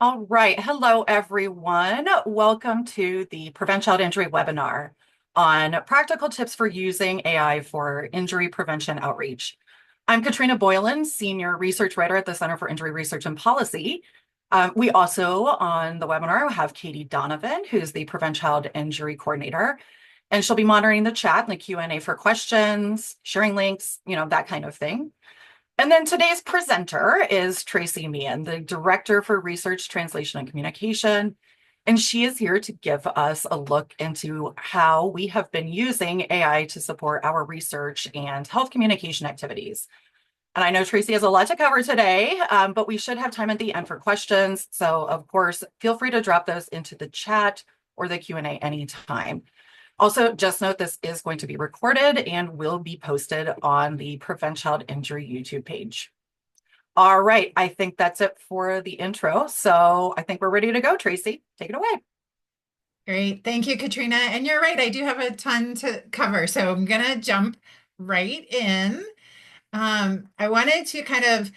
All right. Hello, everyone. Welcome to the Prevent Child Injury webinar on practical tips for using AI for injury prevention outreach. I'm Katrina Boylan, Senior Research Writer at the Center for Injury Research and Policy. We also, on the webinar, have Katie Donovan, who's the Prevent Child Injury Coordinator, and she'll be monitoring the chat and the Q&A for questions, sharing links, that kind of thing. And then today's presenter is Tracy Meehan, the Director for Research, Translation, and Communication. And she is here to give us a look into how we have been using AI to support our research and health communication activities. And I know Tracy has a lot to cover today, but we should have time at the end for questions. So, of course, feel free to drop those into the chat or the Q&A anytime. Also, just note this is going to be recorded and will be posted on the Prevent Child Injury YouTube page. All right, I think that's it for the intro. So I think we're ready to go, Tracy. Take it away. Great. Thank you, Katrina. And you're right, I do have a ton to cover. So I'm going to jump right in. I wanted to kind of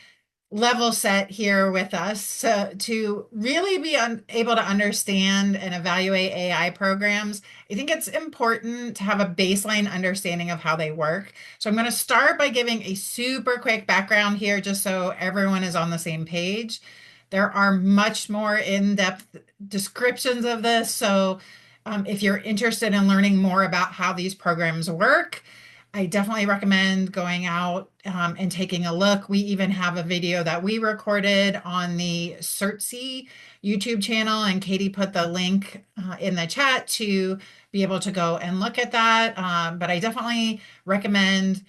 level set here with us to really be able to understand and evaluate AI programs. I think it's important to have a baseline understanding of how they work. So I'm going to start by giving a super quick background here just so everyone is on the same page. There are much more in-depth descriptions of this. So if you're interested in learning more about how these programs work, I definitely recommend going out and taking a look. We even have a video that we recorded on the CERTC YouTube channel, and Katie put the link in the chat to be able to go and look at that. But I definitely recommend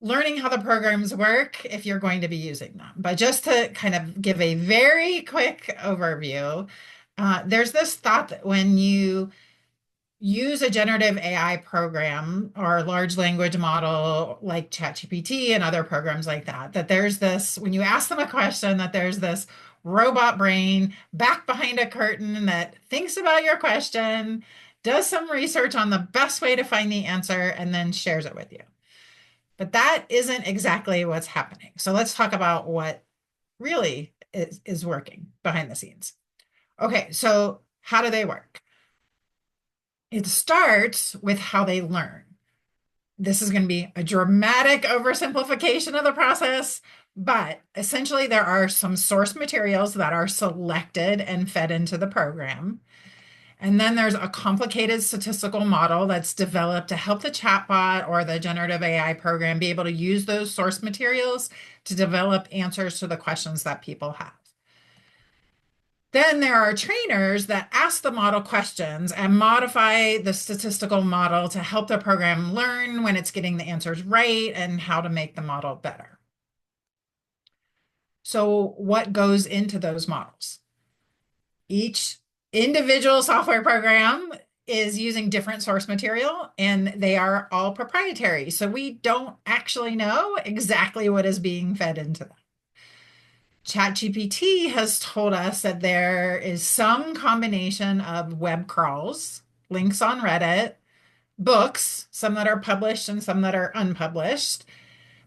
learning how the programs work if you're going to be using them. But just to kind of give a very quick overview, there's this thought that when you use a generative AI program or a large language model like ChatGPT and other programs like that, that there's this, when you ask them a question, that there's this robot brain back behind a curtain that thinks about your question, does some research on the best way to find the answer, and then shares it with you. But that isn't exactly what's happening. So let's talk about what really is working behind the scenes. Okay, so how do they work? It starts with how they learn. This is going to be a dramatic oversimplification of the process, but essentially there are some source materials that are selected and fed into the program. And then there's a complicated statistical model that's developed to help the chatbot or the generative AI program be able to use those source materials to develop answers to the questions that people have. Then there are trainers that ask the model questions and modify the statistical model to help the program learn when it's getting the answers right and how to make the model better. So what goes into those models? Each individual software program is using different source material and they are all proprietary. So we don't actually know exactly what is being fed into them. ChatGPT has told us that there is some combination of web crawls, links on Reddit, books, some that are published and some that are unpublished,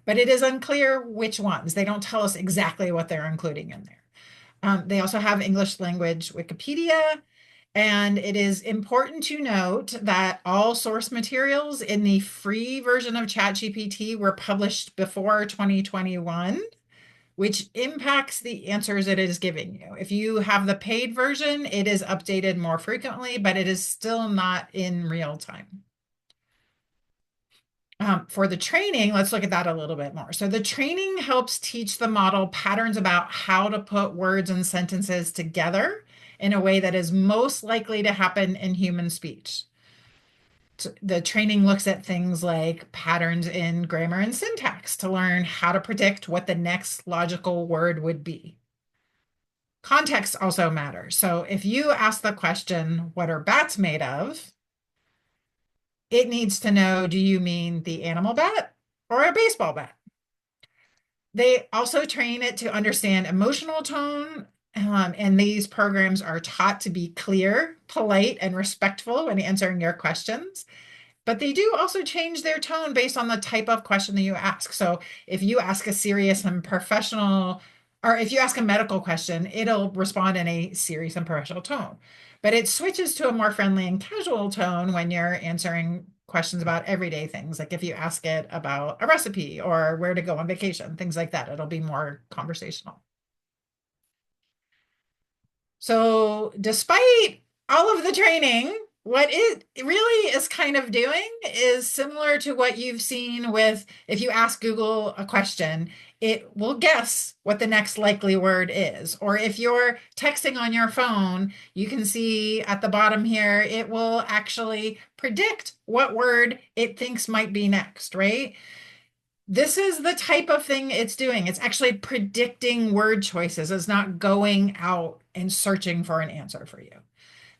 but it is unclear which ones. They don't tell us exactly what they're including in there. They also have English language Wikipedia, and it is important to note that all source materials in the free version of ChatGPT were published before 2021, which impacts the answers it is giving you. If you have the paid version, it is updated more frequently, but it is still not in real time. For the training, let's look at that a little bit more. So the training helps teach the model patterns about how to put words and sentences together in a way that is most likely to happen in human speech. So the training looks at things like patterns in grammar and syntax to learn how to predict what the next logical word would be. Context also matters. So if you ask the question, what are bats made of? It needs to know, do you mean the animal bat or a baseball bat? They also train it to understand emotional tone, and these programs are taught to be clear, polite, and respectful when answering your questions. But they do also change their tone based on the type of question that you ask. So if you ask a serious and professional or if you ask a medical question, it'll respond in a serious and professional tone. But it switches to a more friendly and casual tone when you're answering questions about everyday things. Like if you ask it about a recipe or where to go on vacation, things like that, it'll be more conversational. So, despite all of the training, what it really is kind of doing is similar to what you've seen with if you ask Google a question, it will guess what the next likely word is. Or if you're texting on your phone, you can see at the bottom here, it will actually predict what word it thinks might be next, right? This is the type of thing it's doing. It's actually predicting word choices. It's not going out and searching for an answer for you.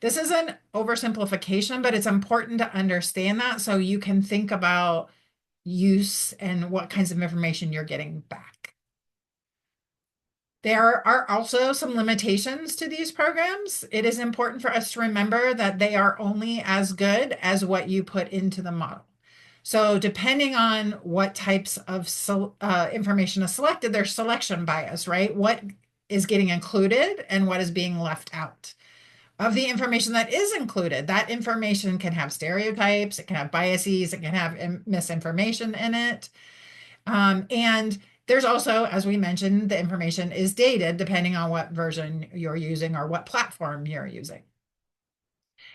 This is an oversimplification, but it's important to understand that so you can think about use and what kinds of information you're getting back. There are also some limitations to these programs. It is important for us to remember that they are only as good as what you put into the model. So depending on what types of information is selected, there's selection bias, right? What is getting included and what is being left out. Of the information that is included, that information can have stereotypes, it can have biases, it can have misinformation in it. And there's also, as we mentioned, the information is dated depending on what version you're using or what platform you're using.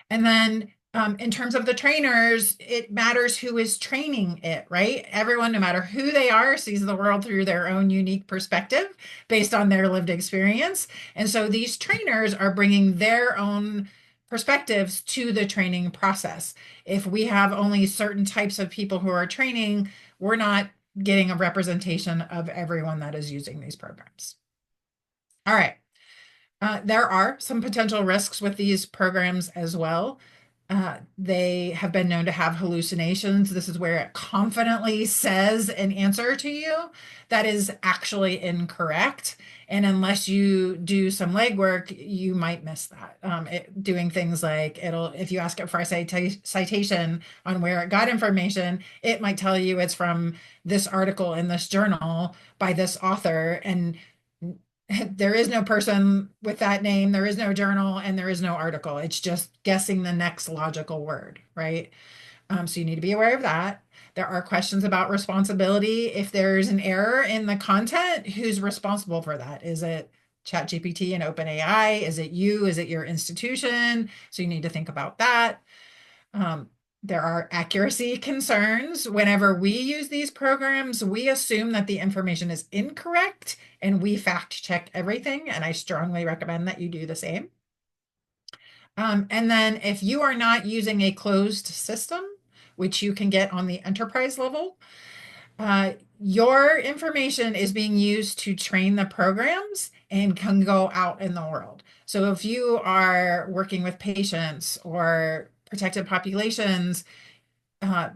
And then in terms of the trainers, it matters who is training it, right? Everyone, no matter who they are, sees the world through their own unique perspective based on their lived experience. And so these trainers are bringing their own perspectives to the training process. If we have only certain types of people who are training, we're not getting a representation of everyone that is using these programs. All right. There are some potential risks with these programs as well. They have been known to have hallucinations. This is where it confidently says an answer to you that is actually incorrect. And unless you do some legwork, you might miss that. Doing things like if you ask it for a citation on where it got information, it might tell you it's from this article in this journal by this author. And there is no person with that name, there is no journal, and there is no article. It's just guessing the next logical word, right? So you need to be aware of that. There are questions about responsibility. If there's an error in the content, who's responsible for that? Is it ChatGPT and OpenAI? Is it you? Is it your institution? So you need to think about that. Um, there are accuracy concerns. Whenever we use these programs, we assume that the information is incorrect and we fact check everything. And I strongly recommend that you do the same. And then if you are not using a closed system, which you can get on the enterprise level, your information is being used to train the programs and can go out in the world. So if you are working with patients or protected populations,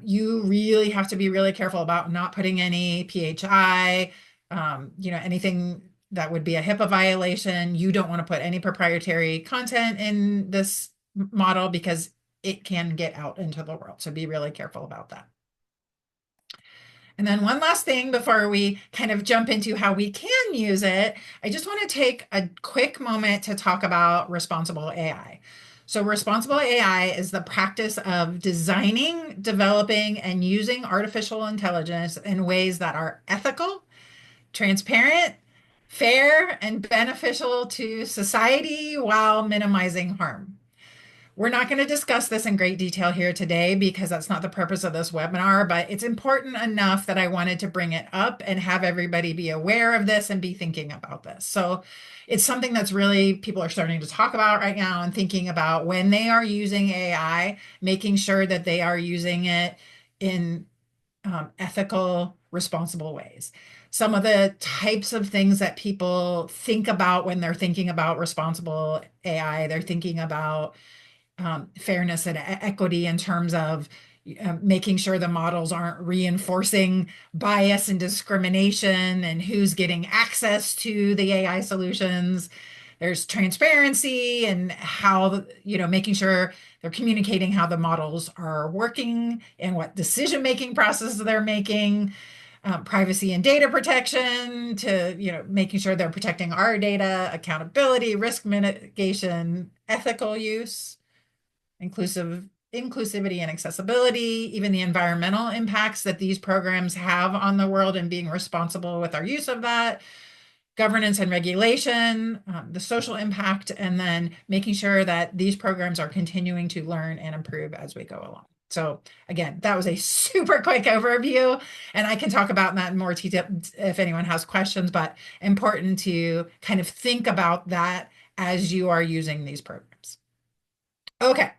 you really have to be really careful about not putting any PHI, anything that would be a HIPAA violation. You don't want to put any proprietary content in this model because it can get out into the world. So be really careful about that. And then one last thing before we kind of jump into how we can use it, I just want to take a quick moment to talk about responsible AI. So responsible AI is the practice of designing, developing, and using artificial intelligence in ways that are ethical, transparent, fair, and beneficial to society while minimizing harm. We're not going to discuss this in great detail here today because that's not the purpose of this webinar, but it's important enough that I wanted to bring it up and have everybody be aware of this and be thinking about this. So it's something that's really people are starting to talk about right now and thinking about when they are using AI, making sure that they are using it in ethical, responsible ways. Some of the types of things that people think about when they're thinking about responsible AI, they're thinking about fairness and equity in terms of making sure the models aren't reinforcing bias and discrimination and who's getting access to the AI solutions. There's transparency and how, making sure they're communicating how the models are working and what decision-making processes they're making. privacy and data protection to, making sure they're protecting our data, accountability, risk mitigation, ethical use, inclusivity and accessibility, even the environmental impacts that these programs have on the world and being responsible with our use of that, governance and regulation, the social impact, and then making sure that these programs are continuing to learn and improve as we go along. So again, that was a super quick overview, and I can talk about that in more detail if anyone has questions, but important to kind of think about that as you are using these programs. Okay.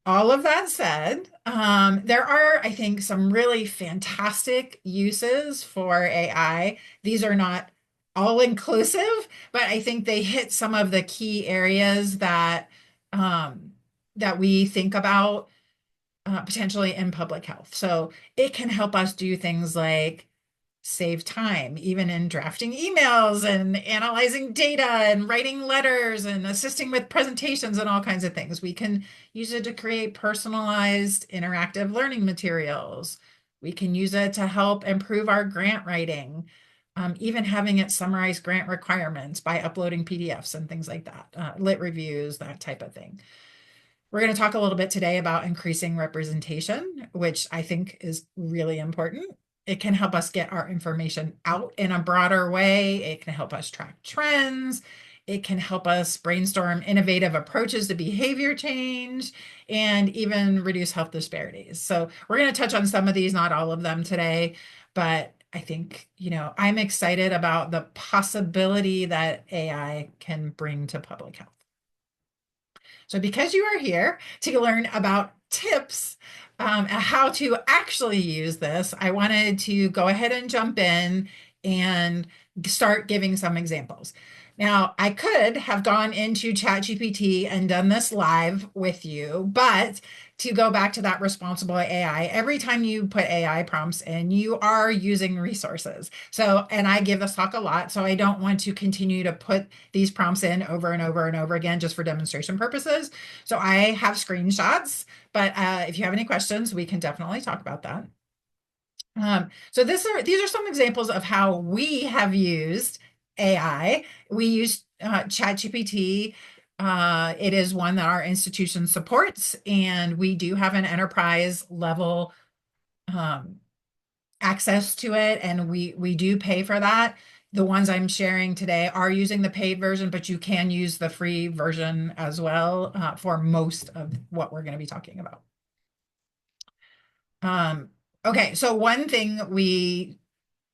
All of that said, there are, I think, some really fantastic uses for AI. These are not all inclusive, but I think they hit some of the key areas that we think about potentially in public health. So it can help us do things like save time, even in drafting emails and analyzing data and writing letters and assisting with presentations and all kinds of things. We can use it to create personalized interactive learning materials. We can use it to help improve our grant writing, even having it summarize grant requirements by uploading PDFs and things like that, lit reviews, that type of thing. We're going to talk a little bit today about increasing representation, which I think is really important. It can help us get our information out in a broader way. It can help us track trends. It can help us brainstorm innovative approaches to behavior change and even reduce health disparities. So we're going to touch on some of these, not all of them today, but I think, I'm excited about the possibility that AI can bring to public health. So because you are here to learn about tips how to actually use this, I wanted to go ahead and jump in and start giving some examples. Now, I could have gone into ChatGPT and done this live with you, but to go back to that responsible AI, every time you put AI prompts in, you are using resources. So, and I give this talk a lot, so I don't want to continue to put these prompts in over and over and over again just for demonstration purposes. So I have screenshots, but if you have any questions, we can definitely talk about that. So these are some examples of how we have used AI. We use ChatGPT. It is one that our institution supports, and we do have an enterprise level access to it, and we do pay for that. The ones I'm sharing today are using the paid version, but you can use the free version as well for most of what we're going to be talking about. Okay, so one thing we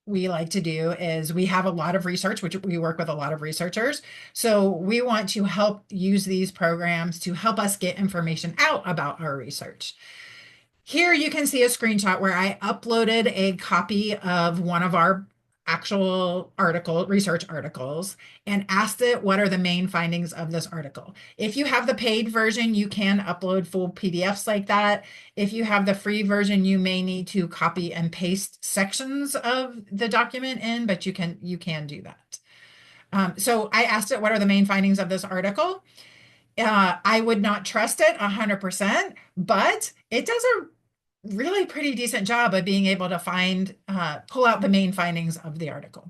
like to do is we have a lot of research, which we work with a lot of researchers. So we want to help use these programs to help us get information out about our research. Here you can see a screenshot where I uploaded a copy of one of our actual research articles, and asked it what are the main findings of this article. If you have the paid version, you can upload full PDFs like that. If you have the free version, you may need to copy and paste sections of the document in, but you can do that. So I asked it, what are the main findings of this article? I would not trust it 100%, but it does a really pretty decent job of being able to pull out the main findings of the article.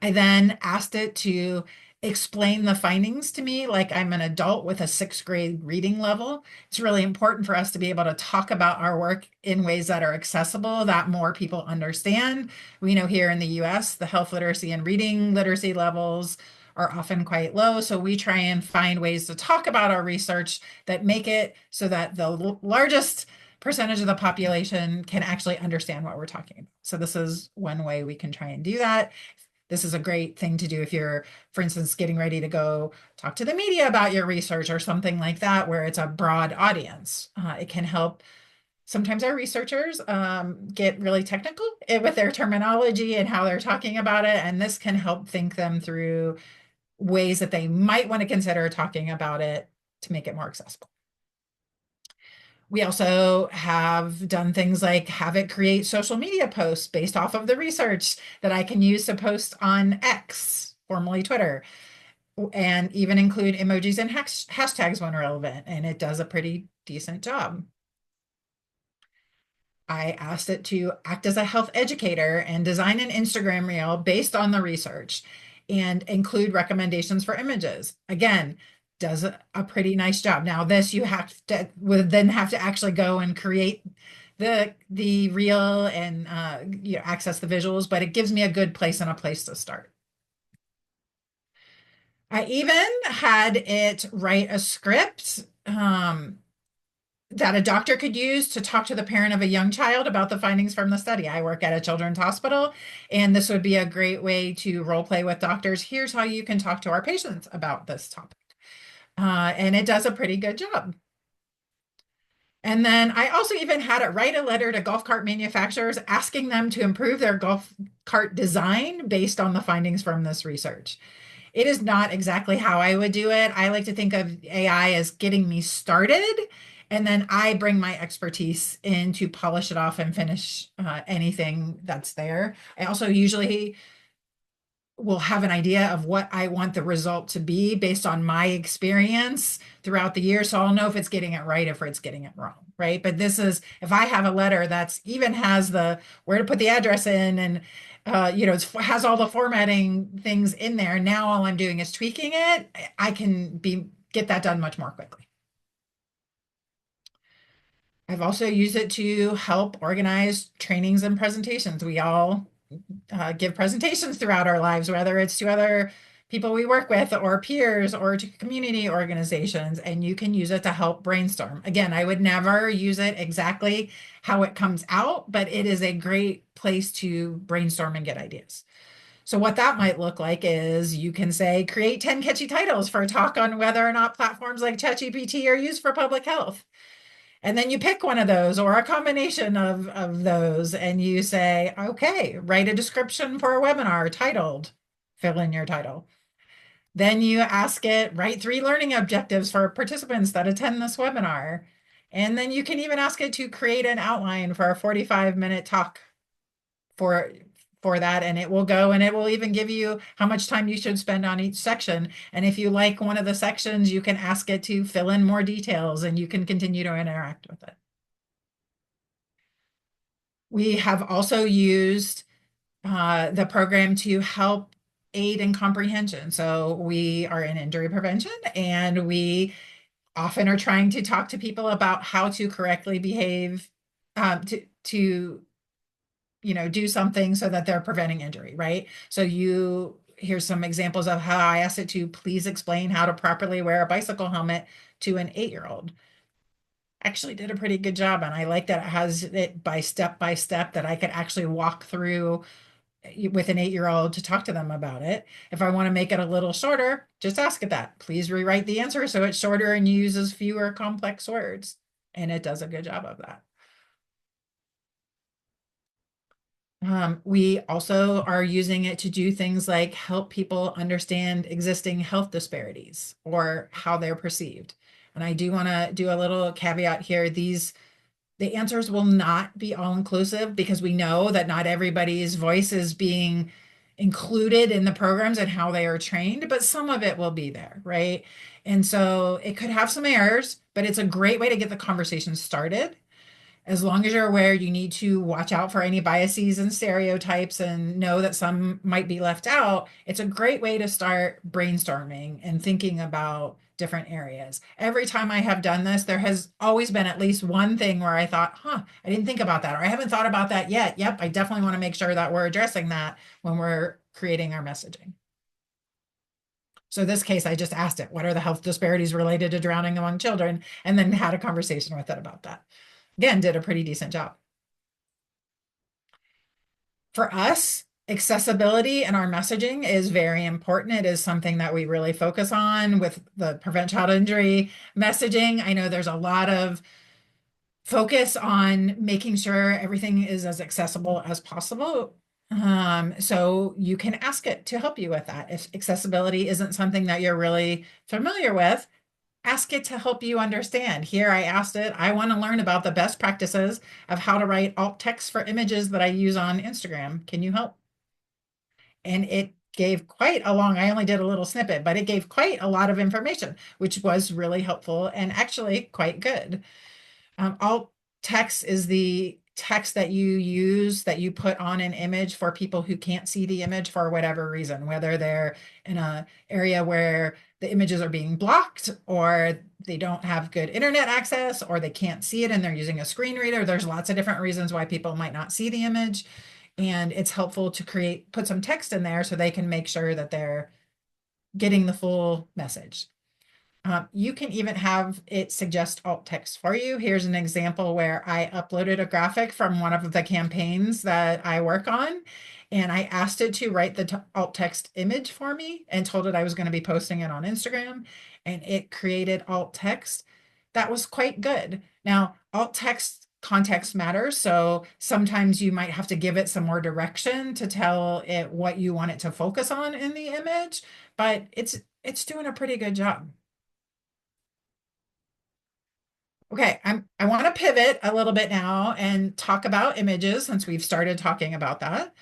I then asked it to explain the findings to me like I'm an adult with a 6th grade reading level. It's really important for us to be able to talk about our work in ways that are accessible, that more people understand. We know here in the US, the health literacy and reading literacy levels are often quite low. So we try and find ways to talk about our research that make it so that the largest percentage of the population can actually understand what we're talking about. So this is one way we can try and do that. This is a great thing to do if you're, for instance, getting ready to go talk to the media about your research or something like that, where it's a broad audience. It can help. Sometimes our researchers get really technical with their terminology and how they're talking about it, and this can help think them through ways that they might want to consider talking about it to make it more accessible. We also have done things like have it create social media posts based off of the research that I can use to post on X, formerly Twitter, and even include emojis and hashtags when relevant. And it does a pretty decent job. I asked it to act as a health educator and design an Instagram reel based on the research and include recommendations for images. Again, does a pretty nice job. Now, this you have to would then have to actually go and create the reel and access the visuals, but it gives me a good place and a place to start. I even had it write a script that a doctor could use to talk to the parent of a young child about the findings from the study. I work at a children's hospital, and this would be a great way to role play with doctors. Here's how you can talk to our patients about this topic. And it does a pretty good job. And then I also even had it write a letter to golf cart manufacturers asking them to improve their golf cart design based on the findings from this research. It is not exactly how I would do it. I like to think of AI as getting me started, and then I bring my expertise in to polish it off and finish anything that's there. I also usually will have an idea of what I want the result to be based on my experience throughout the year. So I'll know if it's getting it right, if it's getting it wrong, right? But this is, if I have a letter that's even has the where to put the address in and it has all the formatting things in there. Now all I'm doing is tweaking it. I can get that done much more quickly. I've also used it to help organize trainings and presentations. We all give presentations throughout our lives, whether it's to other people we work with or peers or to community organizations, and you can use it to help brainstorm. Again, I would never use it exactly how it comes out, but it is a great place to brainstorm and get ideas. So what that might look like is you can say, create 10 catchy titles for a talk on whether or not platforms like ChatGPT are used for public health. And then you pick one of those or a combination of those, and you say, okay, write a description for a webinar titled, fill in your title. Then you ask it, write 3 learning objectives for participants that attend this webinar. And then you can even ask it to create an outline for a 45-minute talk for for that, and it will go and it will even give you how much time you should spend on each section. And if you like one of the sections, you can ask it to fill in more details and you can continue to interact with it. We have also used the program to help aid in comprehension. So we are in injury prevention, and we often are trying to talk to people about how to correctly behave to do something so that they're preventing injury, right? So here's some examples of how I asked it to please explain how to properly wear a bicycle helmet to an 8-year-old. Actually did a pretty good job, and I like that it has it by step that I could actually walk through with an 8-year-old to talk to them about it. If I want to make it a little shorter, just ask it that. Please rewrite the answer so it's shorter and uses fewer complex words. And it does a good job of that. We also are using it to do things like help people understand existing health disparities or how they're perceived. And I do want to do a little caveat here. The answers will not be all inclusive because we know that not everybody's voice is being included in the programs and how they are trained, but some of it will be there, right? And so it could have some errors, but it's a great way to get the conversation started. As long as you're aware, you need to watch out for any biases and stereotypes and know that some might be left out. It's a great way to start brainstorming and thinking about different areas. Every time I have done this, there has always been at least one thing where I thought, I didn't think about that, or I haven't thought about that yet. Yep, I definitely want to make sure that we're addressing that when we're creating our messaging. So this case, I just asked it, what are the health disparities related to drowning among children? And then had a conversation with it about that. Again, did a pretty decent job. For us, accessibility in our messaging is very important. It is something that we really focus on with the prevent child injury messaging. I know there's a lot of focus on making sure everything is as accessible as possible. So you can ask it to help you with that. If accessibility isn't something that you're really familiar with, ask it to help you understand. Here I asked it, I want to learn about the best practices of how to write alt text for images that I use on Instagram. Can you help? And it gave quite a long, I only did a little snippet, but it gave quite a lot of information, which was really helpful and actually quite good. Alt text is the text that you use that you put on an image for people who can't see the image for whatever reason, whether they're in a area where the images are being blocked or they don't have good internet access or they can't see it and they're using a screen reader. There's lots of different reasons why people might not see the image. And it's helpful to put some text in there so they can make sure that they're getting the full message. You can even have it suggest alt text for you. Here's an example where I uploaded a graphic from one of the campaigns that I work on, and I asked it to write the alt text image for me and told it I was going to be posting it on Instagram, and it created alt text that was quite good. Now, alt text context matters, so sometimes you might have to give it some more direction to tell it what you want it to focus on in the image, but it's doing a pretty good job. Okay, I want to pivot a little bit now and talk about images since we've started talking about that.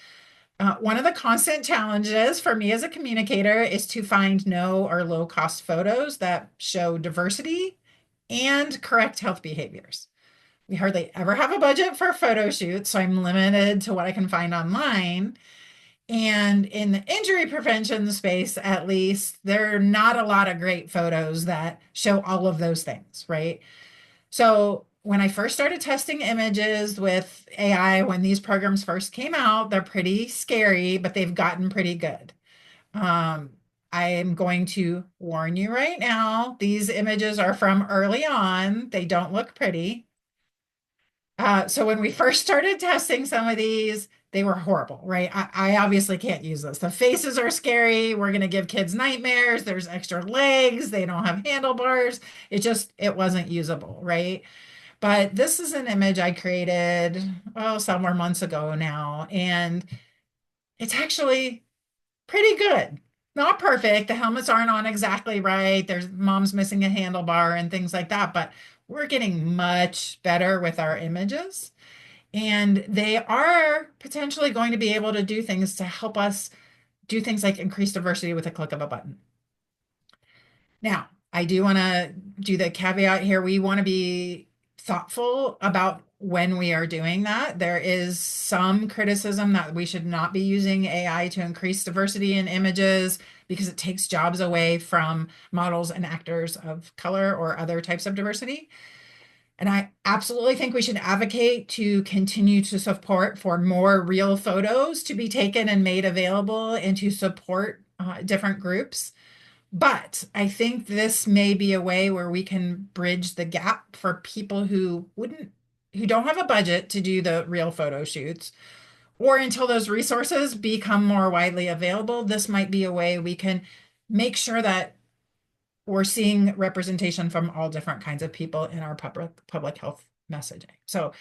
One of the constant challenges for me as a communicator is to find no or low cost photos that show diversity and correct health behaviors. We hardly ever have a budget for photo shoots, so I'm limited to what I can find online. And in the injury prevention space, at least, there are not a lot of great photos that show all of those things, right? So when I first started testing images with AI, when these programs first came out, they're pretty scary, but they've gotten pretty good. Um, I am going to warn you right now, these images are from early on. They don't look pretty. So when we first started testing some of these, they were horrible, right? I obviously can't use this. The faces are scary. We're going to give kids nightmares. There's extra legs. They don't have handlebars. It wasn't usable, right? But this is an image I created, oh, several months ago now, and it's actually pretty good. Not perfect. The helmets aren't on exactly right. There's mom's missing a handlebar and things like that, but we're getting much better with our images. And they are potentially going to be able to do things to help us do things like increase diversity with a click of a button. Now, I do want to do the caveat here. We want to be thoughtful about when we are doing that. There is some criticism that we should not be using AI to increase diversity in images because it takes jobs away from models and actors of color or other types of diversity. And I absolutely think we should advocate to continue to support for more real photos to be taken and made available and to support different groups. But I think this may be a way where we can bridge the gap for people who don't have a budget to do the real photo shoots, or until those resources become more widely available. This might be a way we can make sure that we're seeing representation from all different kinds of people in our public health messaging. So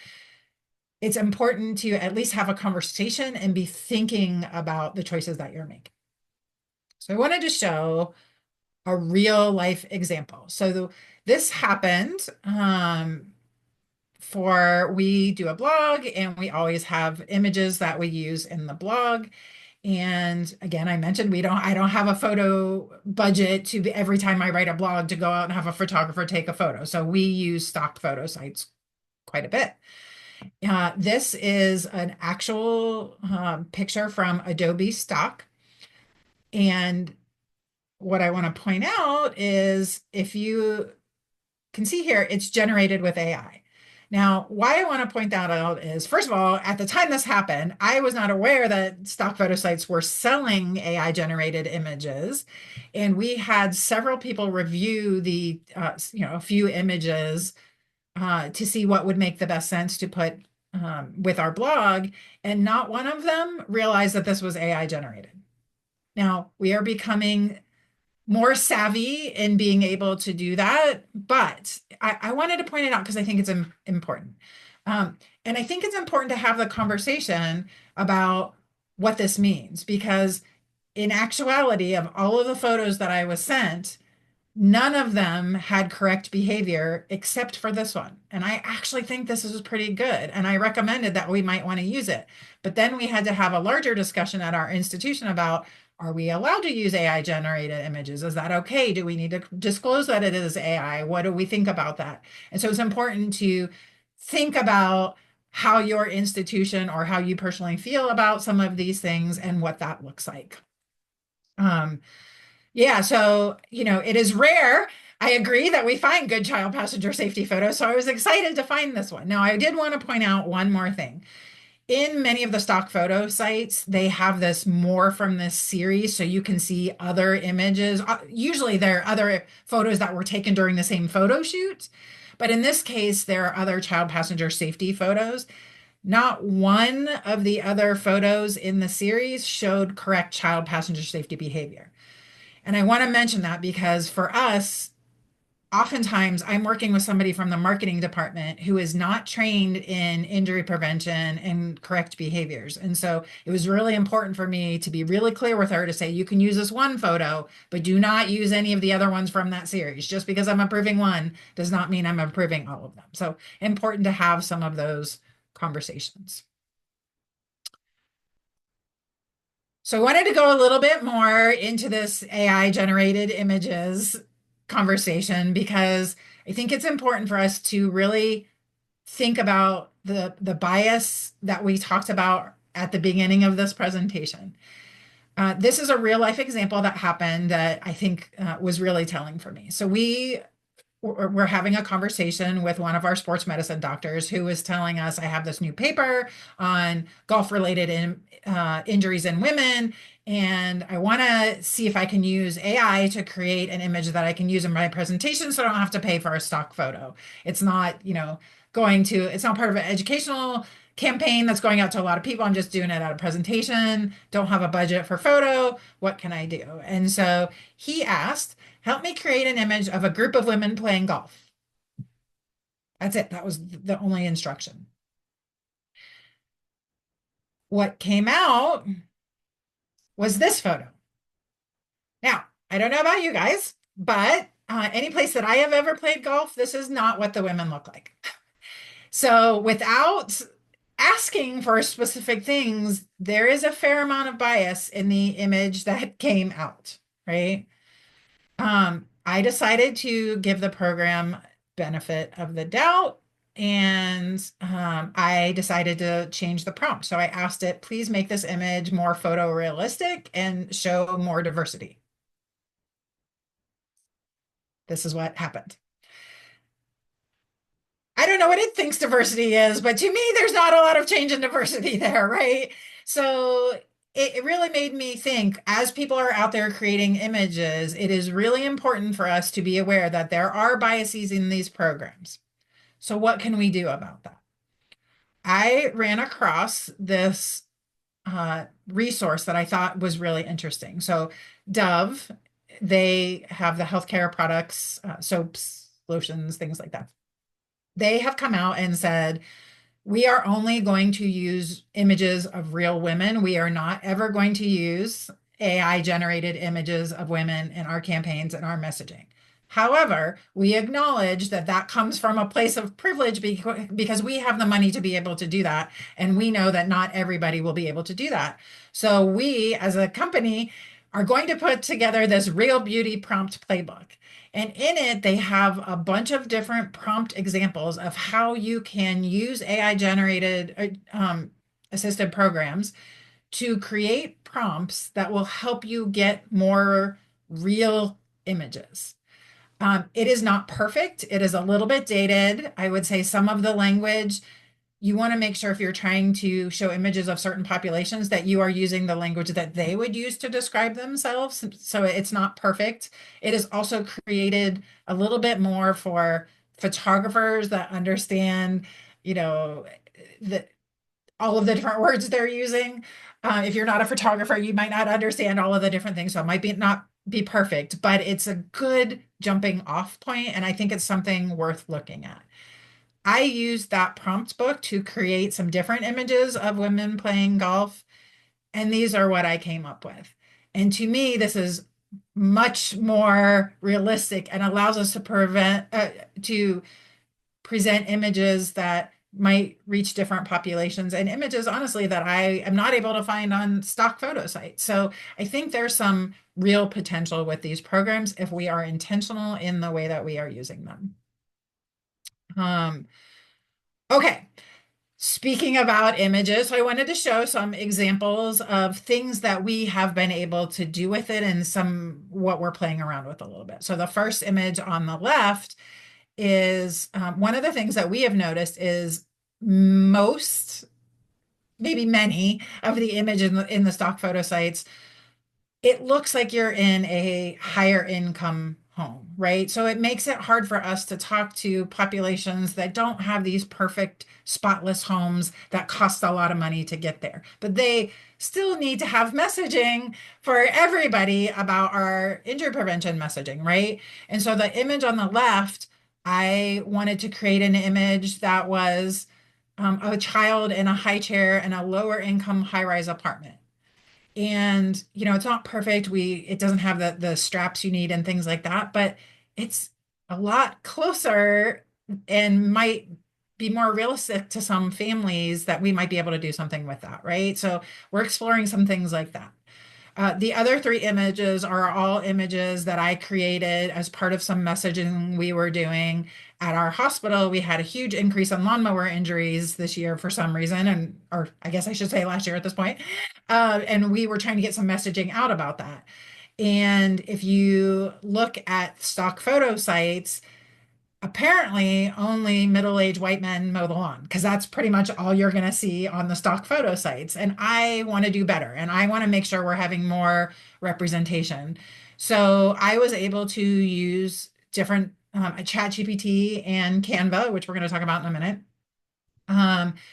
it's important to at least have a conversation and be thinking about the choices that you're making. So I wanted to show a real life example. So this happened we do a blog and we always have images that we use in the blog. And again, I mentioned I don't have a photo budget to be every time I write a blog to go out and have a photographer take a photo. So we use stock photo sites quite a bit. This is an actual picture from Adobe Stock. And what I want to point out is if you can see here, it's generated with AI. Now, why I want to point that out is, first of all, at the time this happened, I was not aware that stock photo sites were selling AI generated images. And we had several people review a few images to see what would make the best sense to put with our blog. And not one of them realized that this was AI generated. Now, we are becoming more savvy in being able to do that. But I wanted to point it out because I think it's important. And I think it's important to have the conversation about what this means, because in actuality, of all of the photos that I was sent, none of them had correct behavior except for this one. And I actually think this is pretty good. And I recommended that we might want to use it. But then we had to have a larger discussion at our institution about, are we allowed to use AI generated images? Is that okay? Do we need to disclose that it is AI? What do we think about that? And so it's important to think about how your institution or how you personally feel about some of these things and what that looks like. Um, yeah, so, it is rare. I agree that we find good child passenger safety photos. So I was excited to find this one. Now, I did want to point out one more thing. In many of the stock photo sites, they have this more from this series, so you can see other images. Usually, there are other photos that were taken during the same photo shoot. But in this case, there are other child passenger safety photos. Not one of the other photos in the series showed correct child passenger safety behavior. And I want to mention that because for us, oftentimes I'm working with somebody from the marketing department who is not trained in injury prevention and correct behaviors. And so it was really important for me to be really clear with her to say, you can use this one photo, but do not use any of the other ones from that series. Just because I'm approving one does not mean I'm approving all of them. So important to have some of those conversations. So I wanted to go a little bit more into this AI generated images conversation because I think it's important for us to really think about the bias that we talked about at the beginning of this presentation. This is a real life example that happened that I think was really telling for me. So we're having a conversation with one of our sports medicine doctors who was telling us, I have this new paper on golf related injuries in women. And I want to see if I can use AI to create an image that I can use in my presentation so I don't have to pay for a stock photo. It's not, it's not part of an educational campaign that's going out to a lot of people. I'm just doing it at a presentation, don't have a budget for photo. What can I do? And so he asked, help me create an image of a group of women playing golf. That's it. That was the only instruction. What came out was this photo. Now, I don't know about you guys, but any place that I have ever played golf, this is not what the women look like. So without asking for specific things, there is a fair amount of bias in the image that came out, right? I decided to give the program benefit of the doubt, and I decided to change the prompt. So I asked it, please make this image more photorealistic and show more diversity. This is what happened. I don't know what it thinks diversity is, but to me, there's not a lot of change in diversity there, right? So it really made me think as people are out there creating images, it is really important for us to be aware that there are biases in these programs. So, what can we do about that? I ran across this resource that I thought was really interesting. So, Dove, they have the healthcare products, soaps, lotions, things like that. They have come out and said, we are only going to use images of real women. We are not ever going to use AI generated images of women in our campaigns and our messaging. However, we acknowledge that that comes from a place of privilege because we have the money to be able to do that. And we know that not everybody will be able to do that. So we, as a company, are going to put together this Real Beauty prompt playbook. And in it, they have a bunch of different prompt examples of how you can use AI generated assisted programs to create prompts that will help you get more real images. It is not perfect. It is a little bit dated. I would say some of the language, you want to make sure if you're trying to show images of certain populations that you are using the language that they would use to describe themselves. So it's not perfect. It is also created a little bit more for photographers that understand, you know, the all of the different words they're using. If you're not a photographer, you might not understand all of the different things. So it might be not be perfect, but it's a good jumping off point, and I think it's something worth looking at. I used that prompt book to create some different images of women playing golf, and these are what I came up with. And to me, this is much more realistic and allows us to present images that might reach different populations and images, honestly, that I am not able to find on stock photo sites. So I think there's some real potential with these programs if we are intentional in the way that we are using them. Okay, Speaking about images, so I wanted to show some examples of things that we have been able to do with it and some what we're playing around with a little bit. So the first image on the left is one of the things that we have noticed is most, maybe many of the images in the stock photo sites, it looks like you're in a higher income home, right? So it makes it hard for us to talk to populations that don't have these perfect spotless homes that cost a lot of money to get there. But they still need to have messaging for everybody about our injury prevention messaging, right? And so the image on the left, I wanted to create an image that was of a child in a high chair in a lower income high-rise apartment. And it's not perfect. It doesn't have the straps you need and things like that, but it's a lot closer and might be more realistic to some families that we might be able to do something with that, right? So we're exploring some things like that. The other three images are all images that I created as part of some messaging we were doing at our hospital. We had a huge increase in lawnmower injuries this year for some reason, or I guess I should say last year at this point. And we were trying to get some messaging out about that. And if you look at stock photo sites, apparently only middle-aged white men mow the lawn because that's pretty much all you're going to see on the stock photo sites. And I want to do better and I want to make sure we're having more representation. So I was able to use different ChatGPT and Canva, which we're going to talk about in a minute,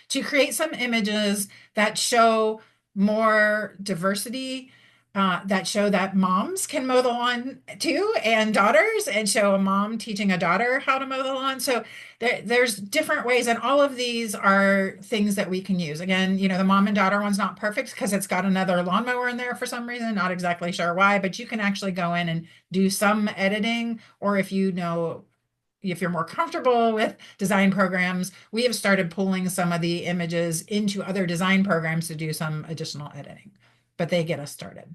to create some images that show more diversity, that show that moms can mow the lawn too, and daughters, and show a mom teaching a daughter how to mow the lawn. So there's different ways, and all of these are things that we can use. Again, the mom and daughter one's not perfect because it's got another lawnmower in there for some reason, not exactly sure why, but you can actually go in and do some editing, or if you're more comfortable with design programs, we have started pulling some of the images into other design programs to do some additional editing, but they get us started.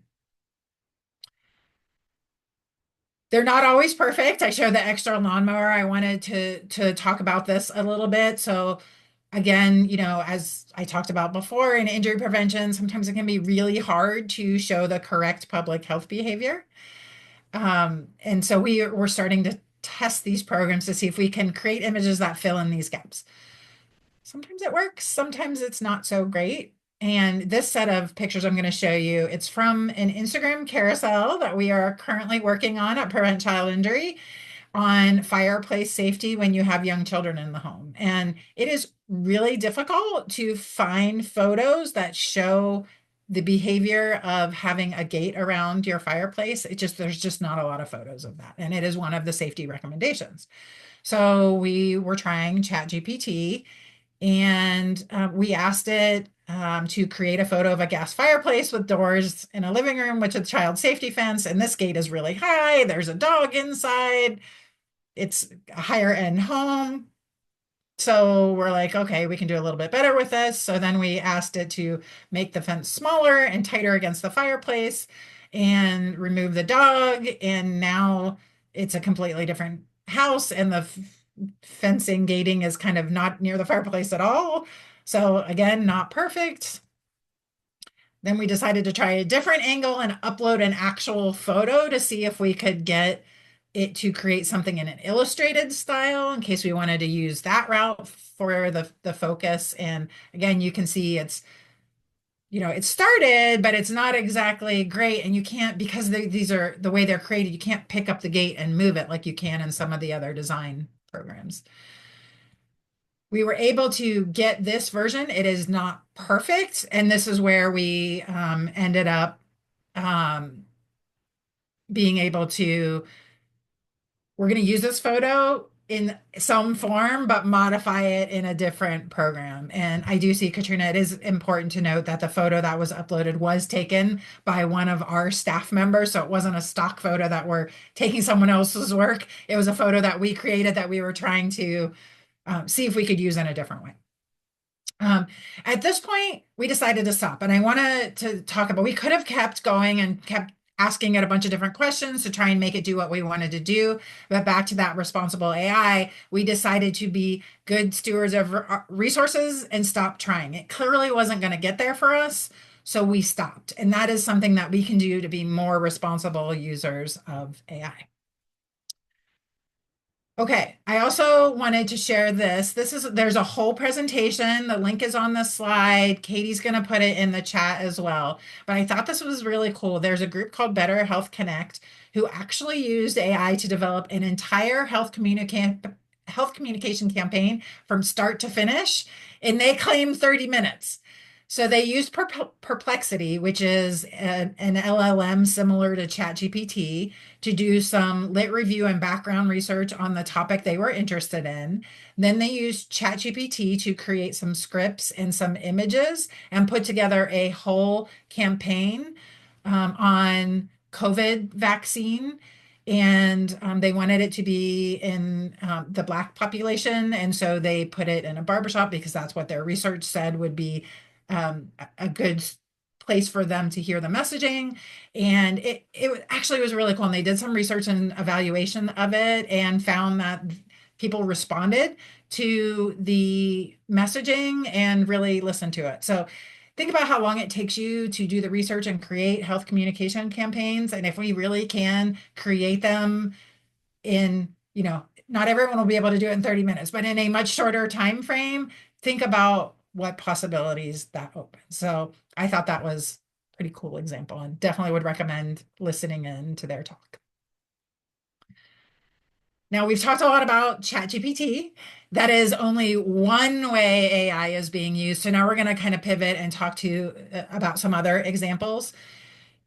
They're not always perfect. I showed the extra lawnmower. I wanted to talk about this a little bit. So again, as I talked about before in injury prevention, sometimes it can be really hard to show the correct public health behavior. And so we're starting to test these programs to see if we can create images that fill in these gaps. Sometimes it works, sometimes it's not so great. And this set of pictures I'm going to show you, it's from an Instagram carousel that we are currently working on at Prevent Child Injury on fireplace safety when you have young children in the home. And it is really difficult to find photos that show the behavior of having a gate around your fireplace. There's just not a lot of photos of that. And it is one of the safety recommendations. So we were trying ChatGPT and we asked it to create a photo of a gas fireplace with doors in a living room, with a child safety fence. And this gate is really high. There's a dog inside. It's a higher end home. So we're like, okay, we can do a little bit better with this. So then we asked it to make the fence smaller and tighter against the fireplace and remove the dog. And now it's a completely different house, and the fencing gating is kind of not near the fireplace at all. So again, not perfect. Then we decided to try a different angle and upload an actual photo to see if we could get it to create something in an illustrated style in case we wanted to use that route for the focus. And again, you can see it started, but it's not exactly great. And you can't, because these are the way they're created, you can't pick up the gate and move it like you can in some of the other design programs. We were able to get this version. It is not perfect. And this is where we ended up um, being able to, we're going to use this photo in some form, but modify it in a different program. And I do see, Katrina, it is important to note that the photo that was uploaded was taken by one of our staff members. So it wasn't a stock photo that we're taking someone else's work. It was a photo that we created that we were trying to see if we could use in a different way. At this point, we decided to stop. And I wanted to talk about, we could have kept going and kept asking it a bunch of different questions to try and make it do what we wanted to do. But back to that responsible AI, we decided to be good stewards of resources and stop trying. It clearly wasn't going to get there for us, so we stopped. And that is something that we can do to be more responsible users of AI. Okay, I also wanted to share this. There's a whole presentation. The link is on the slide. Katie's going to put it in the chat as well. But I thought this was really cool. There's a group called Better Health Connect who actually used AI to develop an entire health communication campaign from start to finish, and they claim 30 minutes. So they used Perplexity, which is an LLM similar to ChatGPT, to do some lit review and background research on the topic they were interested in. Then they used ChatGPT to create some scripts and some images and put together a whole campaign on COVID vaccine. And they wanted it to be in the Black population. And so they put it in a barbershop because that's what their research said would be a good place for them to hear the messaging. And it actually was really cool. And they did some research and evaluation of it and found that people responded to the messaging and really listened to it. So think about how long it takes you to do the research and create health communication campaigns. And if we really can create them in, not everyone will be able to do it in 30 minutes, but in a much shorter time frame, think about what possibilities that opens. So I thought that was a pretty cool example and definitely would recommend listening in to their talk. Now, we've talked a lot about ChatGPT. That is only one way AI is being used. So now we're going to kind of pivot and talk to you about some other examples.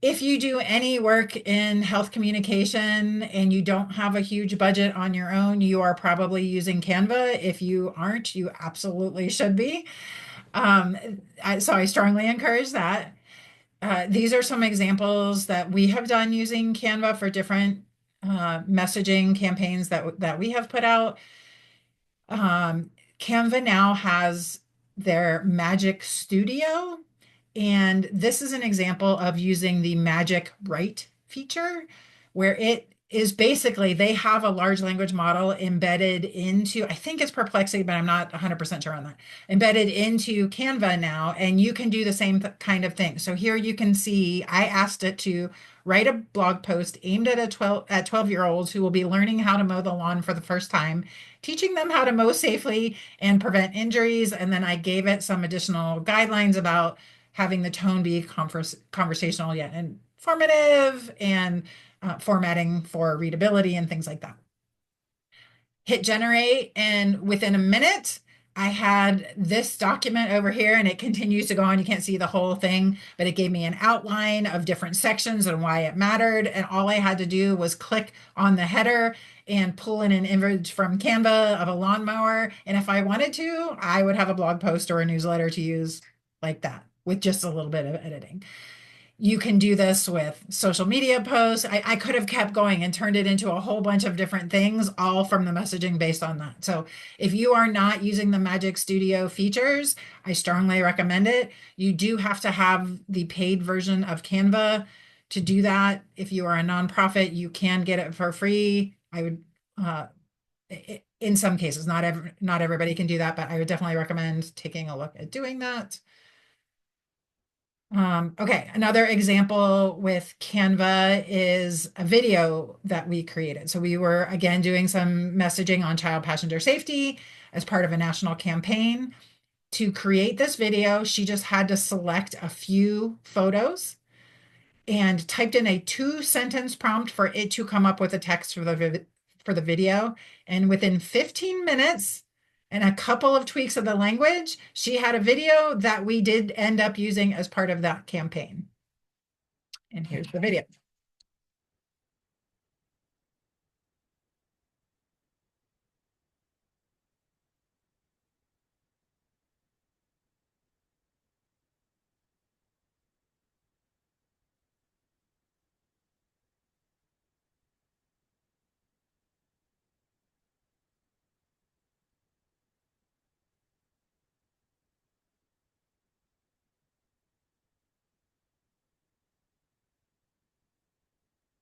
If you do any work in health communication and you don't have a huge budget on your own, you are probably using Canva. If you aren't, you absolutely should be. Um, so I strongly encourage that. These are some examples that we have done using Canva for different messaging campaigns that we have put out. Um, Canva now has their Magic Studio, and this is an example of using the Magic Write feature, where it is basically they have a large language model embedded into, I think it's Perplexity, but I'm not 100% sure on that, embedded into Canva now, and you can do the same kind of thing. So here you can see I asked it to write a blog post aimed at 12-year-olds who will be learning how to mow the lawn for the first time, teaching them how to mow safely and prevent injuries. And then I gave it some additional guidelines about having the tone be conversational yet informative, and formatting for readability and things like that. Hit generate, and within a minute, I had this document over here, and it continues to go on. You can't see the whole thing, but it gave me an outline of different sections and why it mattered. And all I had to do was click on the header and pull in an image from Canva of a lawnmower. And if I wanted to, I would have a blog post or a newsletter to use like that with just a little bit of editing. You can do this with social media posts. I could have kept going and turned it into a whole bunch of different things, all from the messaging based on that. So if you are not using the Magic Studio features, I strongly recommend it. You do have to have the paid version of Canva to do that. If you are a nonprofit, you can get it for free. I would, in some cases, not everybody can do that, but I would definitely recommend taking a look at doing that. Okay, another example with Canva is a video that we created. So we were again doing some messaging on child passenger safety as part of a national campaign. To create this video, she just had to select a few photos and typed in a 2-sentence prompt for it to come up with a text for the video. And within 15 minutes and a couple of tweaks of the language, she had a video that we did end up using as part of that campaign. And here's the video.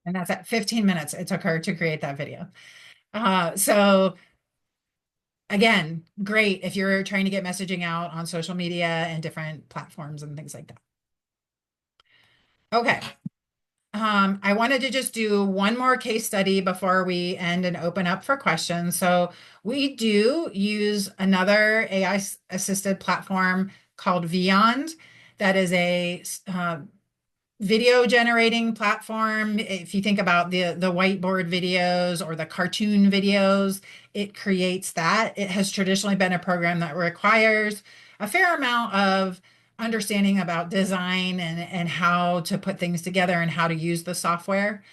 And that's at 15 minutes it took her to create that video. So again, great if you're trying to get messaging out on social media and different platforms and things like that. Okay. I wanted to just do one more case study before we end and open up for questions. So we do use another AI assisted platform called Vyond. That is a video generating platform. If you think about the whiteboard videos or the cartoon videos, it creates that. It has traditionally been a program that requires a fair amount of understanding about design and how to put things together and how to use the software.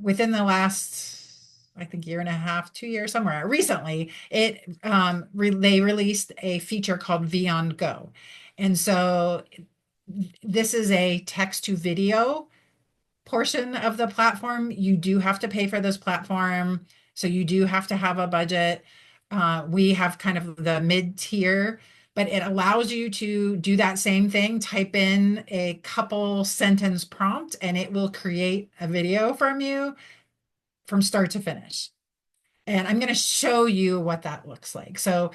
Within the last, I think, year and a half, 2 years, somewhere recently, they released a feature called Vyond Go. And so this is a text to video portion of the platform. You do have to pay for this platform, so you do have to have a budget. We have kind of the mid tier, but it allows you to do that same thing, type in a couple sentence prompt, and it will create a video from you from start to finish. And I'm going to show you what that looks like. So,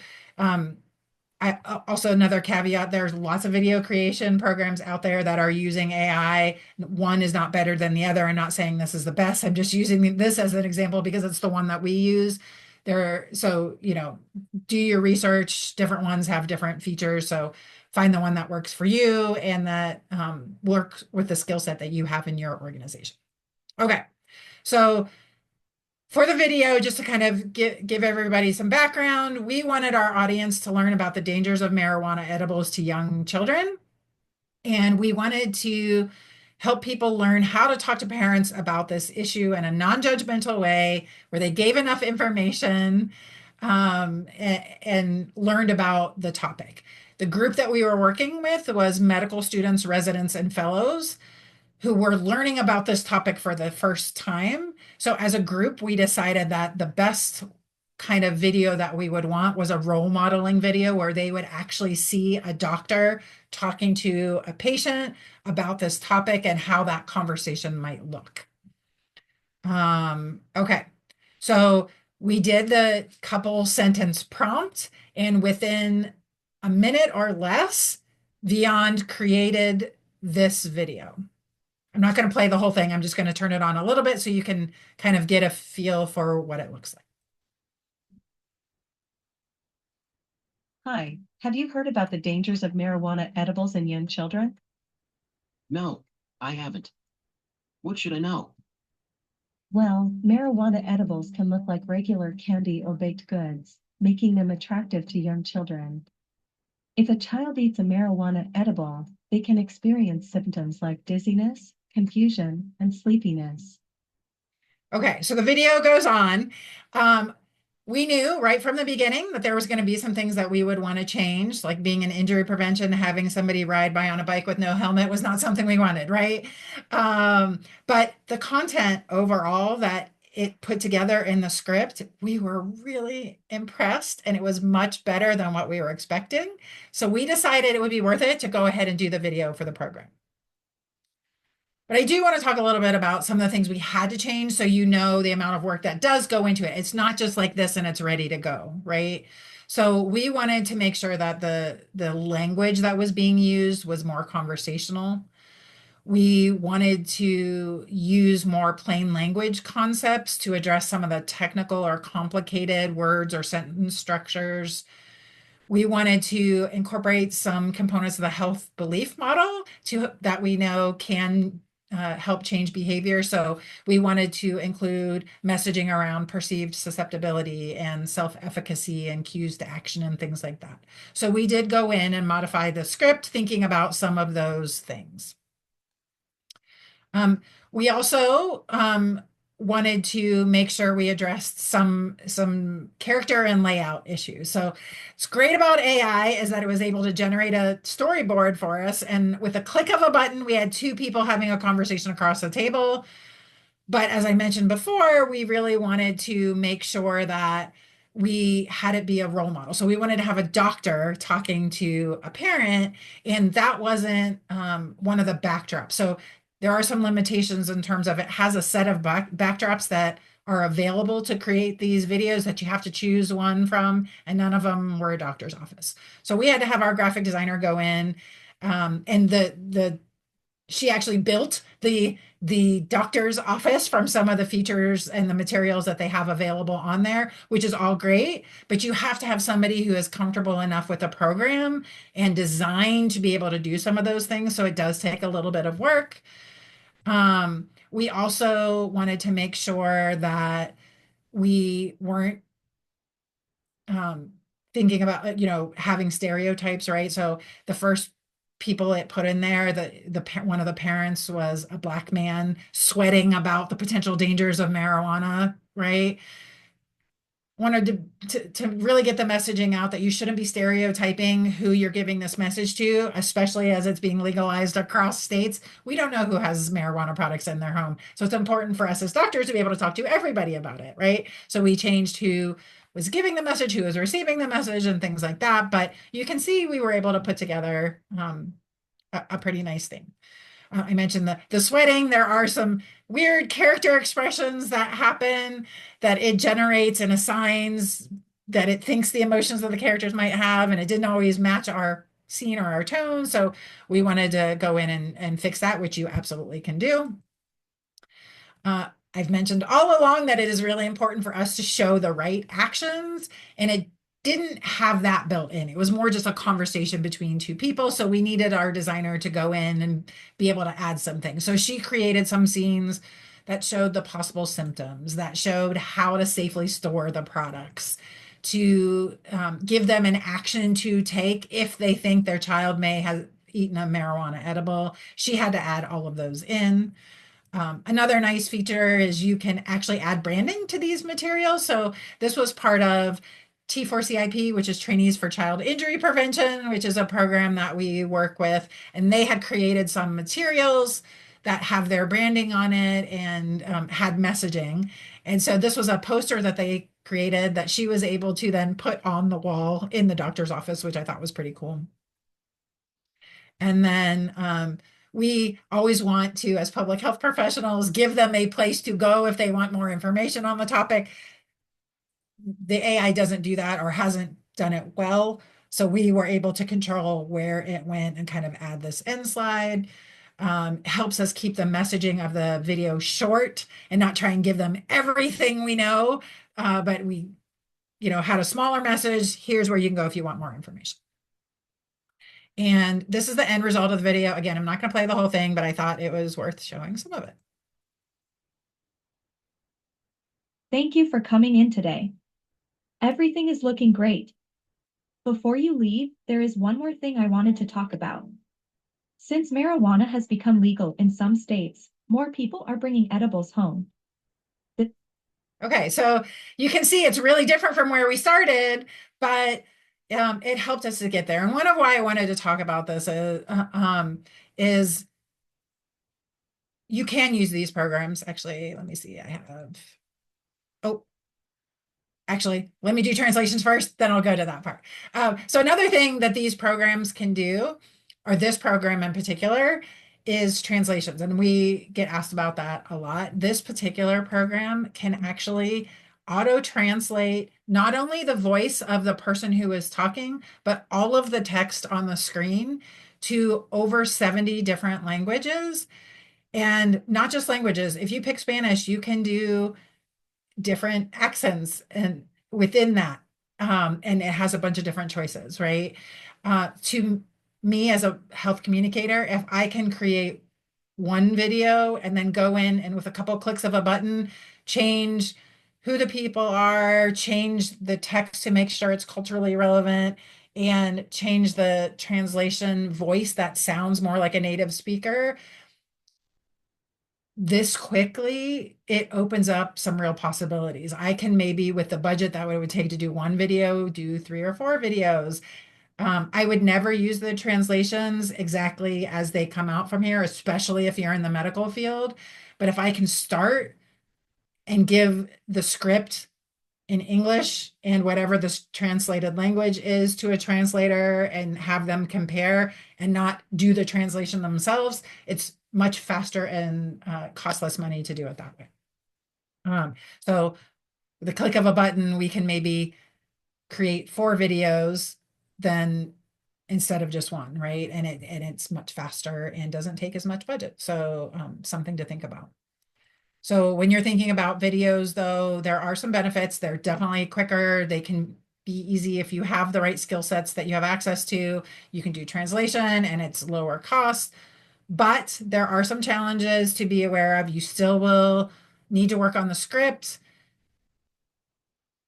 also another caveat, there's lots of video creation programs out there that are using AI. One is not better than the other. I'm not saying this is the best. I'm just using this as an example because it's the one that we use. So, do your research. Different ones have different features. So find the one that works for you and that works with the skill set that you have in your organization. Okay. So for the video, just to kind of give everybody some background, we wanted our audience to learn about the dangers of marijuana edibles to young children. And we wanted to help people learn how to talk to parents about this issue in a non-judgmental way where they gave enough information and learned about the topic. The group that we were working with was medical students, residents, and fellows who were learning about this topic for the first time. So as a group, we decided that the best kind of video that we would want was a role modeling video where they would actually see a doctor talking to a patient about this topic and how that conversation might look. Okay, so we did the couple sentence prompt, and within a minute or less, Vyond created this video. I'm not going to play the whole thing. I'm just going to turn it on a little bit so you can kind of get a feel for what it looks like. Hi, have you heard about the dangers of marijuana edibles in young children? No, I haven't. What should I know? Well, marijuana edibles can look like regular candy or baked goods, making them attractive to young children. If a child eats a marijuana edible, they can experience symptoms like dizziness, confusion, and sleepiness. Okay, so the video goes on. We knew right from the beginning that there was going to be some things that we would want to change, like being in injury prevention, having somebody ride by on a bike with no helmet was not something we wanted, right? But the content overall that it put together in the script, we were really impressed, and it was much better than what we were expecting. So we decided it would be worth it to go ahead and do the video for the program. But I do want to talk a little bit about some of the things we had to change so you know the amount of work that does go into it. It's not just like this and it's ready to go, right? So we wanted to make sure that the language that was being used was more conversational. We wanted to use more plain language concepts to address some of the technical or complicated words or sentence structures. We wanted to incorporate some components of the health belief model that we know can help change behavior. So we wanted to include messaging around perceived susceptibility and self-efficacy and cues to action and things like that. So we did go in and modify the script thinking about some of those things. We also wanted to make sure we addressed some character and layout issues. So it's great about AI is that it was able to generate a storyboard for us. And with a click of a button, we had two people having a conversation across the table. But as I mentioned before, we really wanted to make sure that we had it be a role model. So we wanted to have a doctor talking to a parent, and that wasn't one of the backdrops. So there are some limitations in terms of it has a set of backdrops that are available to create these videos that you have to choose one from, and none of them were a doctor's office. So we had to have our graphic designer go in, and the she actually built the doctor's office from some of the features and the materials that they have available on there, which is all great. But you have to have somebody who is comfortable enough with the program and design to be able to do some of those things. So it does take a little bit of work. We also wanted to make sure that we weren't thinking about, having stereotypes, right? So the first people it put in there, one of the parents was a Black man sweating about the potential dangers of marijuana, right? Wanted to really get the messaging out that you shouldn't be stereotyping who you're giving this message to, especially as it's being legalized across states. We don't know who has marijuana products in their home. So it's important for us as doctors to be able to talk to everybody about it, right? So we changed who was giving the message, who was receiving the message, and things like that. But you can see we were able to put together a pretty nice thing. I mentioned the sweating. There are some weird character expressions that happen that it generates and assigns that it thinks the emotions that the characters might have, and it didn't always match our scene or our tone. So we wanted to go in and fix that, which you absolutely can do. I've mentioned all along that it is really important for us to show the right actions, and it didn't have that built in. It was more just a conversation between two people. So we needed our designer to go in and be able to add some things. So she created some scenes that showed the possible symptoms, that showed how to safely store the products, to give them an action to take if they think their child may have eaten a marijuana edible. She had to add all of those in. Another nice feature is you can actually add branding to these materials. So this was part of T4CIP, which is Trainees for Child Injury Prevention, which is a program that we work with. And they had created some materials that have their branding on it and had messaging. And so this was a poster that they created that she was able to then put on the wall in the doctor's office, which I thought was pretty cool. And then we always want to, as public health professionals, give them a place to go if they want more information on the topic. The AI doesn't do that or hasn't done it well. So we were able to control where it went and kind of add this end slide. Helps us keep the messaging of the video short and not try and give them everything we know. But we, had a smaller message. Here's where you can go if you want more information. And this is the end result of the video. Again, I'm not going to play the whole thing, but I thought it was worth showing some of it. Thank you for coming in today. Everything is looking great. Before you leave, there is one more thing I wanted to talk about. Since marijuana has become legal in some states, more people are bringing edibles home. Okay, so you can see it's really different from where we started, but it helped us to get there. And one of why I wanted to talk about this is you can use these programs. Actually, let me see. Actually, let me do translations first, then I'll go to that part. So another thing that these programs can do, or this program in particular, is translations. And we get asked about that a lot. This particular program can actually auto-translate not only the voice of the person who is talking, but all of the text on the screen to over 70 different languages. And not just languages. If you pick Spanish, you can do different accents and within that. And it has a bunch of different choices, right? To me as a health communicator, if I can create one video and then go in and with a couple of clicks of a button, change who the people are, change the text to make sure it's culturally relevant, and change the translation voice that sounds more like a native speaker, this quickly, it opens up some real possibilities. I can maybe, with the budget that it would take to do one video, do 3 or 4 videos. I would never use the translations exactly as they come out from here, especially if you're in the medical field. But if I can start and give the script in English and whatever this translated language is to a translator and have them compare and not do the translation themselves, it's much faster and cost less money to do it that way. So with the click of a button, we can maybe create 4 videos then instead of just one, right? And it's much faster and doesn't take as much budget. So something to think about. So when you're thinking about videos, though, there are some benefits. They're definitely quicker. They can be easy if you have the right skill sets that you have access to. You can do translation and it's lower cost. But there are some challenges to be aware of. You still will need to work on the script.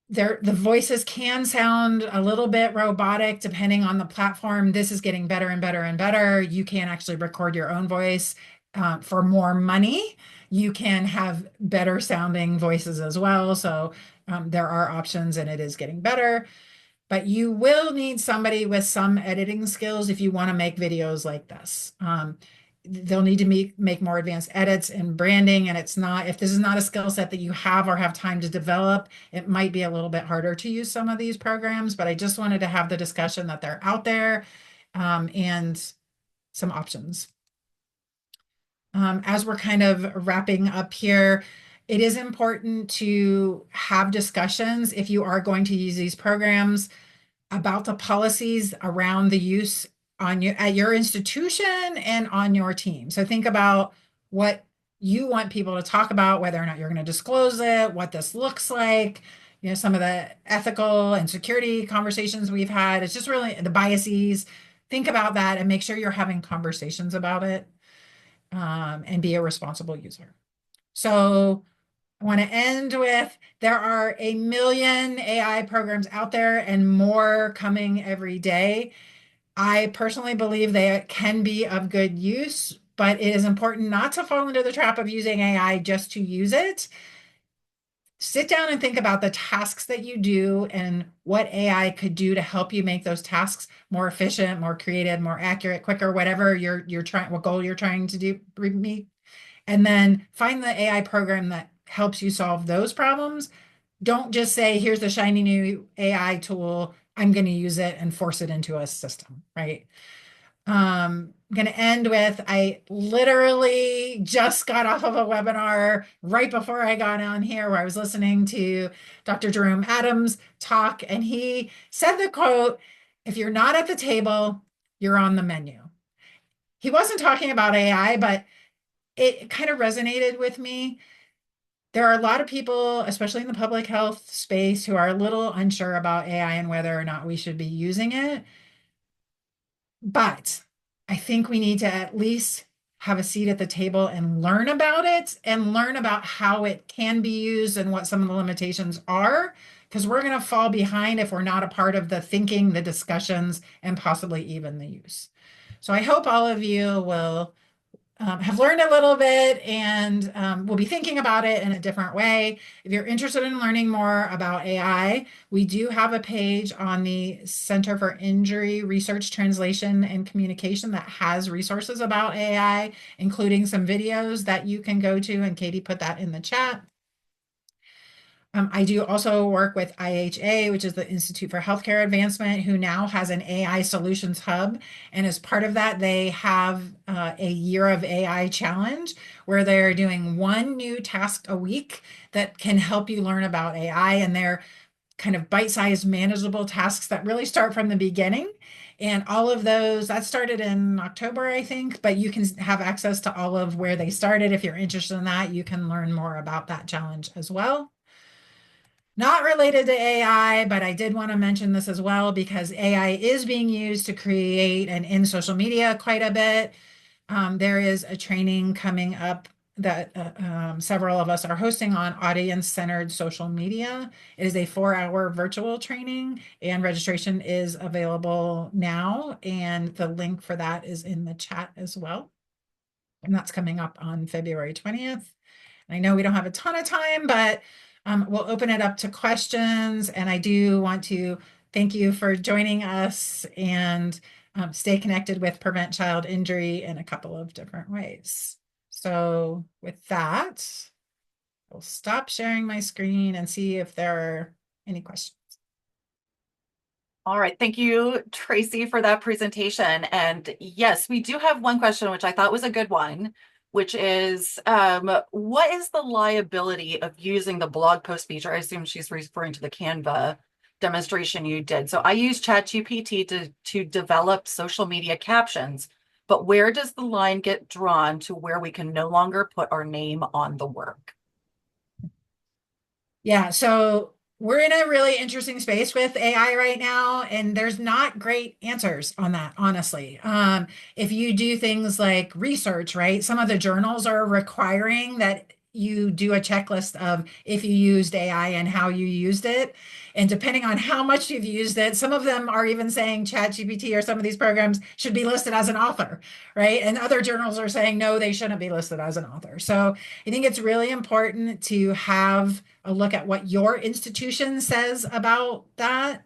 The voices can sound a little bit robotic depending on the platform. This is getting better and better and better. You can actually record your own voice for more money. You can have better sounding voices as well. So there are options and it is getting better. But you will need somebody with some editing skills if you want to make videos like this. They'll need to make more advanced edits and branding. And it's not, if this is not a skill set that you have or have time to develop, it might be a little bit harder to use some of these programs. But I just wanted to have the discussion that they're out there and some options. As we're kind of wrapping up here, it is important to have discussions if you are going to use these programs about the policies around the use on your at your institution and on your team. So think about what you want people to talk about, whether or not you're going to disclose it, what this looks like, some of the ethical and security conversations we've had. It's just really the biases. Think about that and make sure you're having conversations about it and be a responsible user. So I want to end with there are a million AI programs out there and more coming every day. I personally believe they can be of good use, but it is important not to fall into the trap of using AI just to use it. Sit down and think about the tasks that you do and what AI could do to help you make those tasks more efficient, more creative, more accurate, quicker, whatever you're trying, what goal you're trying to do meet. And then find the AI program that helps you solve those problems. Don't just say, here's the shiny new AI tool. I'm going to use it and force it into a system, right? I'm going to end with, I literally just got off of a webinar right before I got on here where I was listening to Dr. Jerome Adams talk, and he said the quote, if you're not at the table, you're on the menu. He wasn't talking about AI, but it kind of resonated with me. There are a lot of people, especially in the public health space, who are a little unsure about AI and whether or not we should be using it. But I think we need to at least have a seat at the table and learn about it and learn about how it can be used and what some of the limitations are, because we're going to fall behind if we're not a part of the thinking, the discussions, and possibly even the use. So I hope all of you will have learned a little bit and will be thinking about it in a different way. If you're interested in learning more about AI, we do have a page on the Center for Injury Research, Translation, and Communication that has resources about AI, including some videos that you can go to, and Katie put that in the chat. I do also work with IHA, which is the Institute for Healthcare Advancement, who now has an AI Solutions Hub. And as part of that, they have a Year of AI challenge where they're doing one new task a week that can help you learn about AI. And they're kind of bite-sized, manageable tasks that really start from the beginning. And all of those, that started in October, I think, but you can have access to all of where they started. If you're interested in that, you can learn more about that challenge as well. Not related to AI, but I did want to mention this as well because AI is being used to create and in social media quite a bit. There is a training coming up that several of us are hosting on audience-centered social media. It is a 4-hour virtual training and registration is available now. And the link for that is in the chat as well. And that's coming up on February 20th. I know we don't have a ton of time, but we'll open it up to questions. And I do want to thank you for joining us and stay connected with Prevent Child Injury in a couple of different ways. So with that, I'll stop sharing my screen and see if there are any questions. All right. Thank you, Tracy, for that presentation. And yes, we do have one question, which I thought was a good one. which is what is the liability of using the blog post feature? I assume she's referring to the Canva demonstration you did. So I use ChatGPT to develop social media captions, but where does the line get drawn to where we can no longer put our name on the work? Yeah, so we're in a really interesting space with AI right now, and there's not great answers on that, honestly. If you do things like research, right, some of the journals are requiring that you do a checklist of if you used AI and how you used it. And depending on how much you've used it, some of them are even saying ChatGPT or some of these programs should be listed as an author, right? And other journals are saying no, they shouldn't be listed as an author. So I think it's really important to have a look at what your institution says about that,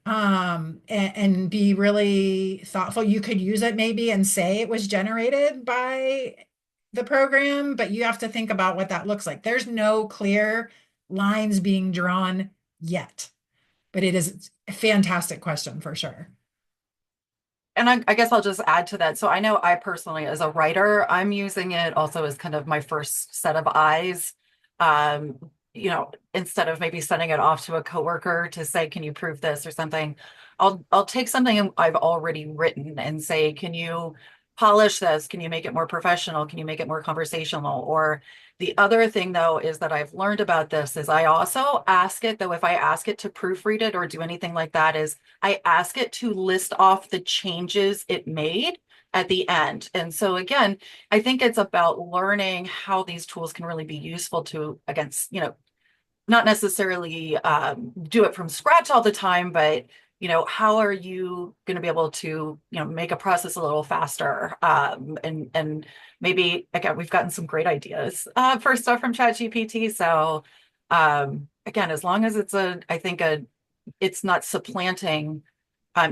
and be really thoughtful. You could use it maybe and say it was generated by the program, but you have to think about what that looks like. There's no clear lines being drawn yet, but it is a fantastic question for sure. And I guess I'll just add to that. So I know I personally, as a writer, I'm using it also as kind of my first set of eyes. Instead of maybe sending it off to a coworker to say, can you prove this or something, I'll take something I've already written and say, can you polish this? Can you make it more professional? Can you make it more conversational? Or the other thing though is that I've learned about this is I also ask it, though, if I ask it to proofread it or do anything like that, is I ask it to list off the changes it made at the end. And so again, I think it's about learning how these tools can really be useful to, against, not necessarily do it from scratch all the time, but how are you going to be able to, make a process a little faster? And maybe again, we've gotten some great ideas for stuff from ChatGPT. So again, as long as I think it's not supplanting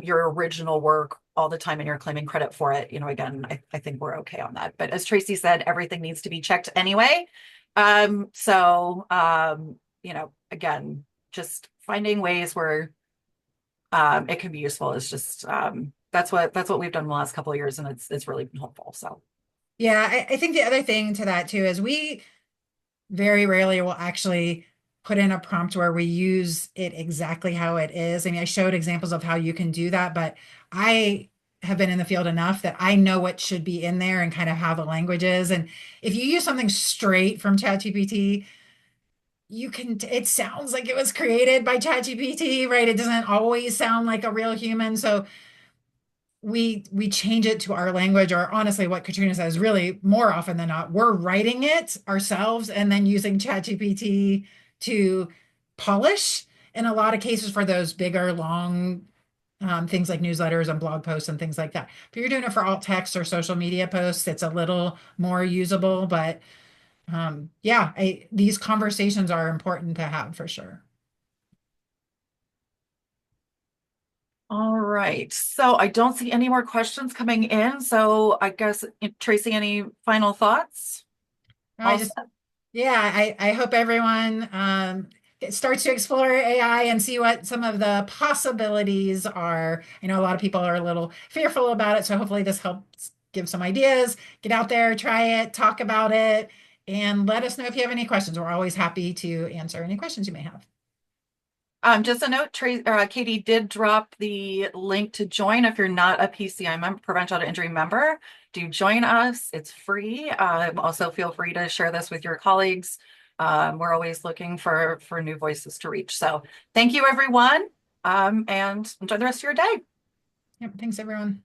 your original work all the time and you're claiming credit for it, again, I think we're okay on that. But as Tracy said, everything needs to be checked anyway. Again, just finding ways where it can be useful is just that's what we've done in the last couple of years, and it's really been helpful. So Yeah, I think the other thing to that too is we very rarely will actually put in a prompt where we use it exactly how it is. I mean, I showed examples of how you can do that, but I have been in the field enough that I know what should be in there and kind of how the language is. And if you use something straight from ChatGPT, it sounds like it was created by ChatGPT, right? It doesn't always sound like a real human. So we change it to our language, or honestly what Katrina says, really more often than not we're writing it ourselves and then using ChatGPT to polish in a lot of cases for those bigger long things like newsletters and blog posts and things like that. If you're doing it for alt text or social media posts, it's a little more usable, but yeah, these conversations are important to have for sure. all right. So I don't see any more questions coming in. So I guess, Tracy, any final thoughts? No, All set? yeah, I hope everyone starts to explore AI and see what some of the possibilities are. I know a lot of people are a little fearful about it, so hopefully this helps give some ideas. Get out there, try it, talk about it, and let us know if you have any questions. We're always happy to answer any questions you may have. Just a note, Katie did drop the link to join if you're not a PCI member, Prevent Child Injury member. Do join us. It's free. Also, feel free to share this with your colleagues. We're always looking for new voices to reach. So thank you, everyone, and enjoy the rest of your day. Yep, thanks everyone.